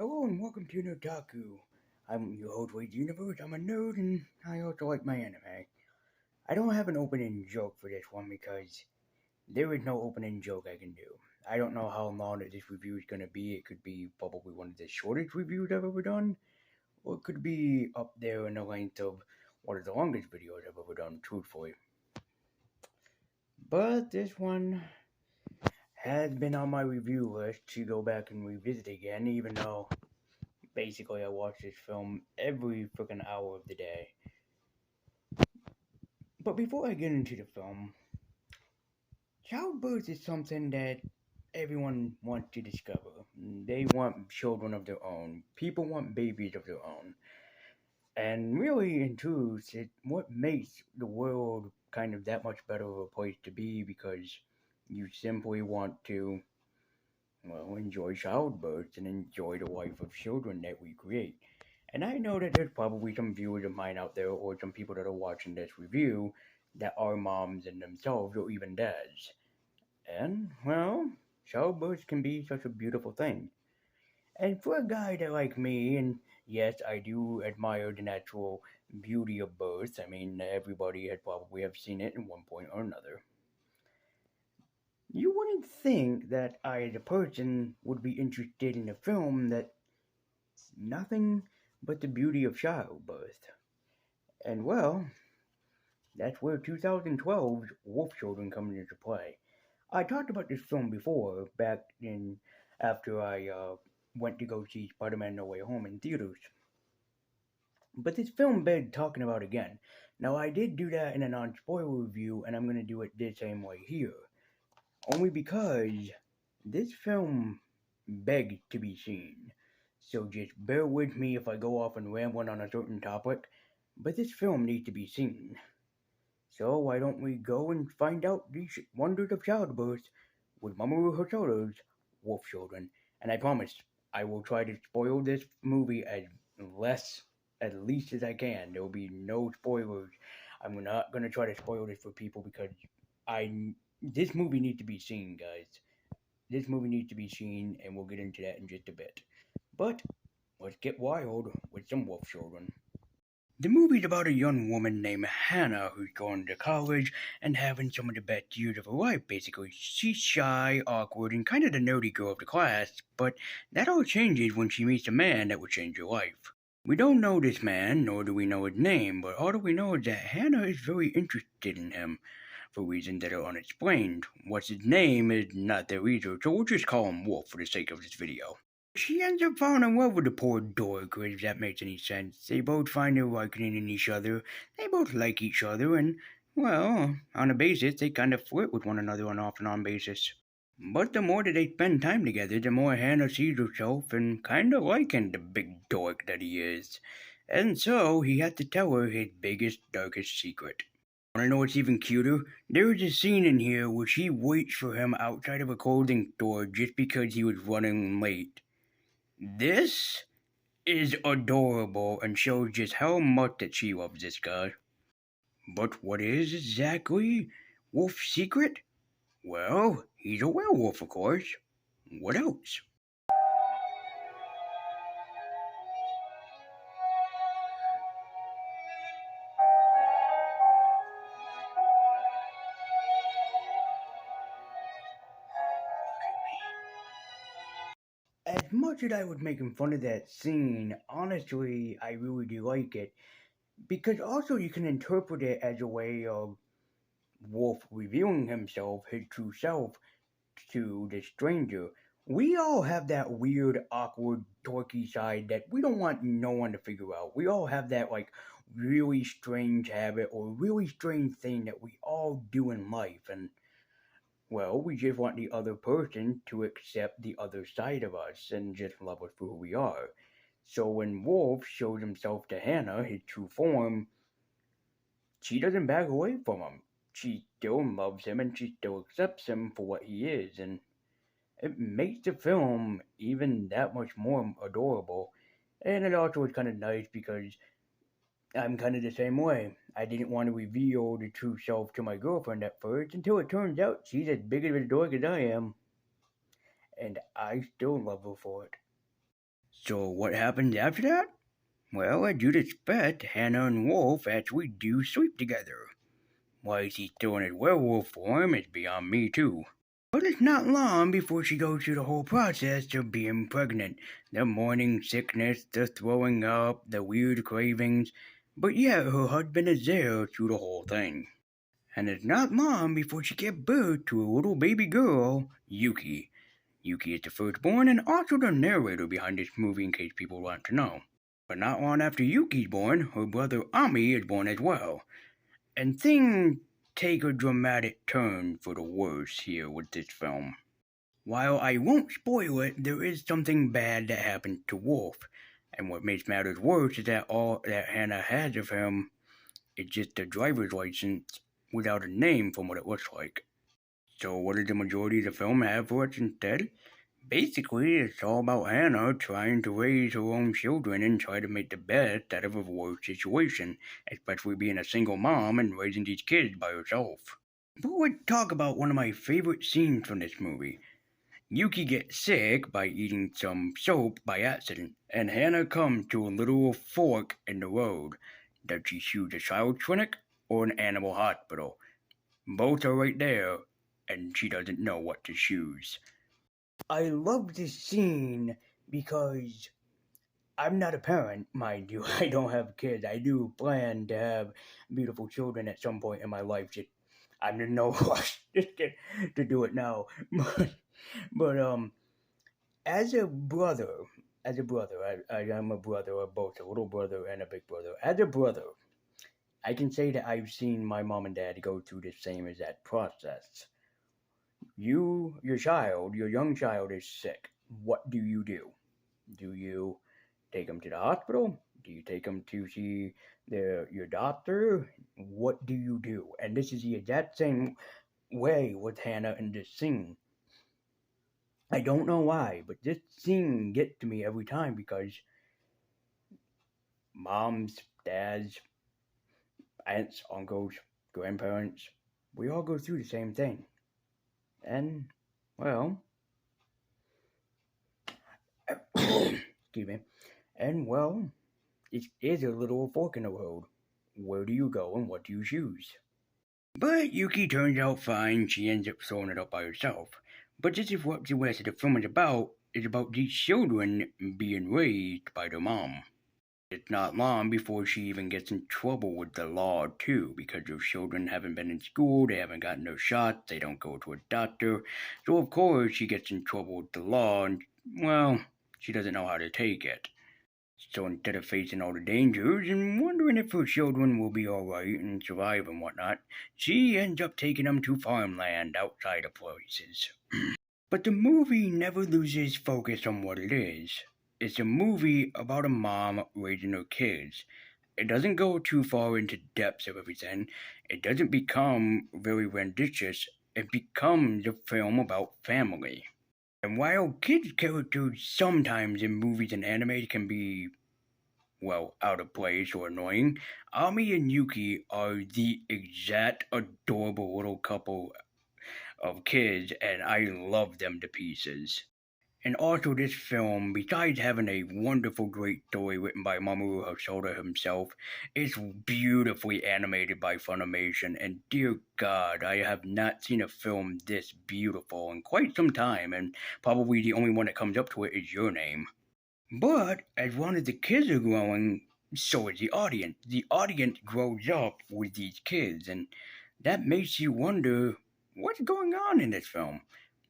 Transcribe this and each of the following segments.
Hello and welcome to NerdTaku. I'm your host, Wade Universe. I'm a nerd and I also like my anime. I don't have an opening joke for this one because there is no opening joke I can do. I don't know how long this review is going to be. It could be probably one of the shortest reviews I've ever done, or it could be up there in the length of one of the longest videos I've ever done, truthfully. But this one has been on my review list to go back and revisit again, even though basically I watch this film every freaking hour of the day. But before I get into the film, childbirth is something that everyone wants to discover. They want children of their own. People want babies of their own. And really, in truth, it's what makes the world kind of that much better of a place to be because you simply want to, well, enjoy childbirth and enjoy the life of children that we create. And I know that there's probably some viewers of mine out there or some people that are watching this review that are moms in themselves or even dads. And, well, childbirth can be such a beautiful thing. And for a guy that like me, and yes, I do admire the natural beauty of birth. I mean, everybody had probably have seen it in one point or another. You wouldn't think that I, as a person, would be interested in a film that's nothing but the beauty of childbirth. And well, that's where 2012's Wolf Children comes into play. I talked about this film before, back in after I went to go see Spider-Man No Way Home in theaters. But this film begged talking about again. Now I did do that in a non-spoiler review, and I'm going to do it the same way here. Only because this film begged to be seen. So just bear with me if I go off and ramble on a certain topic, but this film needs to be seen. So why don't we go and find out these wonders of childbirth with Mamoru Hasoda's Wolf Children? And I promise I will try to spoil this movie at least as I can. There will be no spoilers. I'm not gonna try to spoil this for people because this movie needs to be seen, guys. This movie needs to be seen, and we'll get into that in just a bit. But let's get wild with some Wolf Children. The movie's about a young woman named Hannah who's going to college and having some of the best years of her life, basically. She's shy, awkward, and kind of the nerdy girl of the class, but that all changes when she meets a man that will change her life. We don't know this man, nor do we know his name, but all that we know is that Hannah is very interested in him, for reasons that are unexplained. What's his name is not there either, so we'll just call him Wolf for the sake of this video. She ends up falling in love with the poor dork, if that makes any sense. They both find their liking in each other, they both like each other, and, well, on a basis, they kind of flirt with one another on off and on basis. But the more that they spend time together, the more Hannah sees herself and kind of liking the big dork that he is. And so he had to tell her his biggest, darkest secret. Wanna know what's even cuter? There's a scene in here where she waits for him outside of a clothing store just because he was running late. This is adorable and shows just how much that she loves this guy. But what is exactly Wolf's secret? Well, he's a werewolf, of course. What else? As much as I was making fun of that scene, honestly, I really do like it. Because also you can interpret it as a way of Wolf revealing himself, his true self, to the stranger. We all have that weird, awkward, dorky side that we don't want no one to figure out. We all have that, like, really strange habit or really strange thing that we all do in life. And, well, we just want the other person to accept the other side of us and just love us for who we are. So when Wolf shows himself to Hannah, his true form, she doesn't back away from him. She still loves him and she still accepts him for what he is, and it makes the film even that much more adorable. And it also is kind of nice because I'm kind of the same way. I didn't want to reveal the true self to my girlfriend at first until it turns out she's as big of a dork as I am. And I still love her for it. So what happened after that? Well, as you'd expect, Hannah and Wolf actually do sleep together. Why she's still in his werewolf form is beyond me too. But it's not long before she goes through the whole process of being pregnant. The morning sickness, the throwing up, the weird cravings. But yet her husband is there through the whole thing. And it's not long before she gives birth to a little baby girl, Yuki. Yuki is the firstborn and also the narrator behind this movie in case people want to know. But not long after Yuki's born, her brother Ami is born as well. And things take a dramatic turn for the worse here with this film. While I won't spoil it, there is something bad that happens to Wolf. And what makes matters worse is that all that Hannah has of him is just a driver's license without a name from what it looks like. So what does the majority of the film have for us instead? Basically, it's all about Hannah trying to raise her own children and try to make the best out of a worse situation, especially being a single mom and raising these kids by herself. But let's talk about one of my favorite scenes from this movie. Yuki gets sick by eating some soap by accident, and Hannah comes to a little fork in the road. Does she choose a child clinic or an animal hospital? Both are right there, and she doesn't know what to choose. I love this scene because I'm not a parent, mind you. I don't have kids. I do plan to have beautiful children at some point in my life. I'm in no rush to do it now. But as a brother, I'm a brother of both, a little brother and a big brother. As a brother, I can say that I've seen my mom and dad go through the same exact process. Your young child is sick. What do you do? Do you take them to the hospital? Do you take them to see your doctor? What do you do? And this is the exact same way with Hannah in this scene. I don't know why, but this scene gets to me every time because moms, dads, aunts, uncles, grandparents, we all go through the same thing. And, well, excuse me. And, well, it is a little fork in the road. Where do you go and what do you choose? But Yuki turns out fine. She ends up throwing it up by herself. But this is what the rest of the film is about. It's about these children being raised by their mom. It's not long before she even gets in trouble with the law, too, because her children haven't been in school, they haven't gotten their shots, they don't go to a doctor. So, of course, she gets in trouble with the law, and, well, she doesn't know how to take it. So instead of facing all the dangers and wondering if her children will be alright and survive and whatnot, she ends up taking them to farmland outside of places. But the movie never loses focus on what it is. It's a movie about a mom raising her kids. It doesn't go too far into depths of everything. It doesn't become very renditions. It becomes a film about family. And while kids' characters sometimes in movies and anime can be, well, out of place or annoying, Ami and Yuki are the exact adorable little couple of kids, and I love them to pieces. And also, this film, besides having a wonderful, great story written by Mamoru Hasoda himself, is beautifully animated by Funimation. And dear God, I have not seen a film this beautiful in quite some time, and probably the only one that comes up to it is Your Name. But as long as the kids are growing, so is the audience. The audience grows up with these kids, and that makes you wonder what's going on in this film.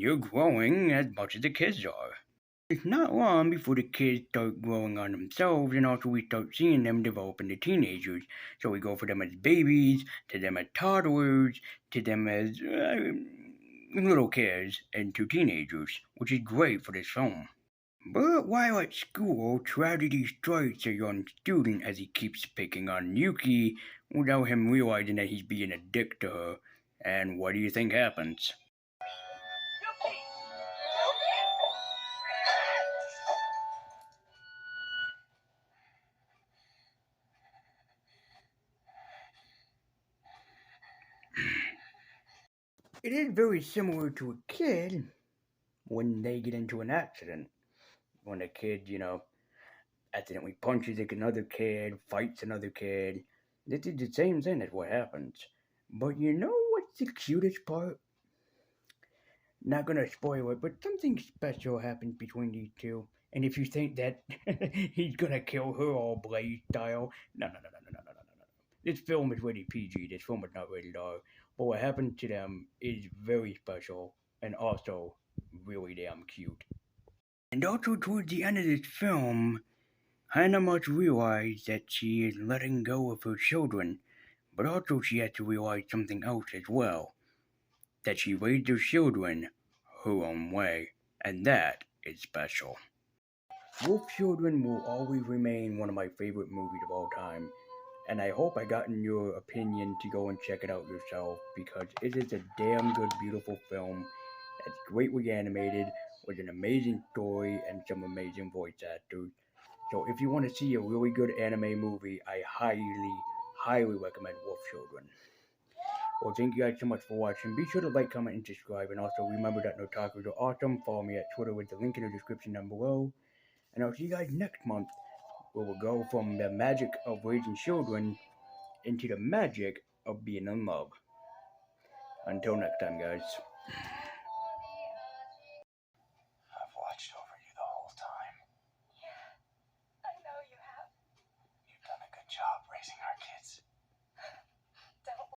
You're growing as much as the kids are. It's not long before the kids start growing on themselves, and also we start seeing them develop into teenagers. So we go for them as babies, to them as toddlers, to them as little kids, and to teenagers, which is great for this film. But while at school, tragedy strikes a young student as he keeps picking on Yuki without him realizing that he's being a dick to her. And what do you think happens? It is very similar to a kid when they get into an accident. When a kid, accidentally punches another kid, fights another kid. This is the same thing as what happens. But you know what's the cutest part? Not gonna spoil it, but something special happens between these two. And if you think that he's gonna kill her all Blade style, no. This film is rated PG. This film is not rated R. But what happened to them is very special and also really damn cute. And also towards the end of this film, Hannah must realize that she is letting go of her children, but also she has to realize something else as well, that she raised her children her own way, and that is special. Wolf Children will always remain one of my favorite movies of all time, and I hope I got in your opinion to go and check it out yourself because it is a damn good, beautiful film. It's greatly animated with an amazing story and some amazing voice actors. So if you want to see a really good anime movie, I highly recommend Wolf Children. Well, thank you guys so much for watching. Be sure to like, comment, and subscribe. And also remember that NerdTaku are awesome. Follow me at Twitter with the link in the description down below. And I'll see you guys next month where we'll go from the magic of raising children into the magic of being in love. Until next time, guys.